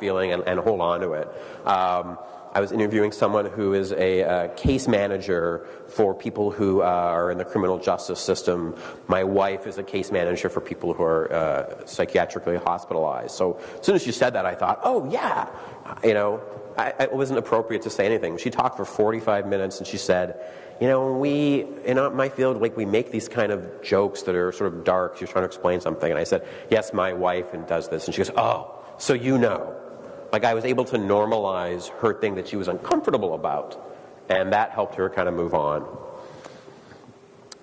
feeling and hold on to it. I was interviewing someone who is a case manager for people who are in the criminal justice system. My wife is a case manager for people who are psychiatrically hospitalized. So as soon as she said that, I thought, oh yeah, it wasn't appropriate to say anything. She talked for 45 minutes and she said, we, in my field, we make these kind of jokes that are sort of dark. She was trying to explain something. And I said, yes, my wife does this. And she goes, oh, so you know. I was able to normalize her thing that she was uncomfortable about. And that helped her kind of move on.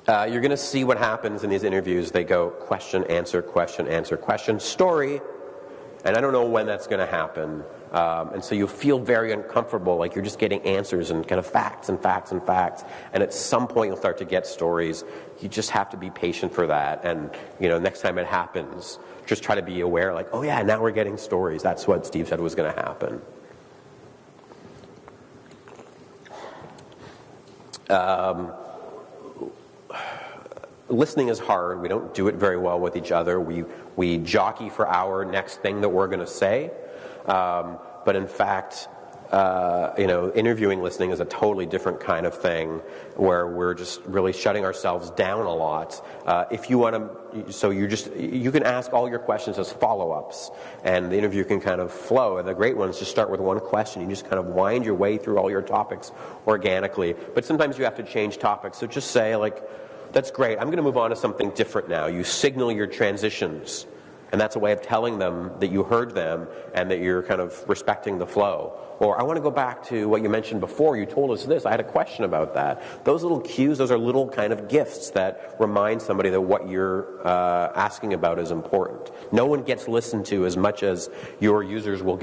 You're going to see what happens in these interviews. They go question, answer, story. And I don't know when that's going to happen. And so you feel very uncomfortable, like you're just getting answers and kind of facts. And at some point you'll start to get stories. You just have to be patient for that. And, next time it happens, just try to be aware, oh yeah, now we're getting stories. That's what Steve said was going to happen. Listening is hard. We don't do it very well with each other. We jockey for our next thing that we're going to say. But in fact, interviewing listening is a totally different kind of thing where we're just really shutting ourselves down a lot. If you want to, you can ask all your questions as follow-ups, and the interview can kind of flow. And the great ones just start with one question. You just kind of wind your way through all your topics organically. But sometimes you have to change topics. So just say, that's great. I'm going to move on to something different now. You signal your transitions. And that's a way of telling them that you heard them and that you're kind of respecting the flow. Or I want to go back to what you mentioned before. You told us this. I had a question about that. Those little cues, those are little kind of gifts that remind somebody that what you're asking about is important. No one gets listened to as much as your users will get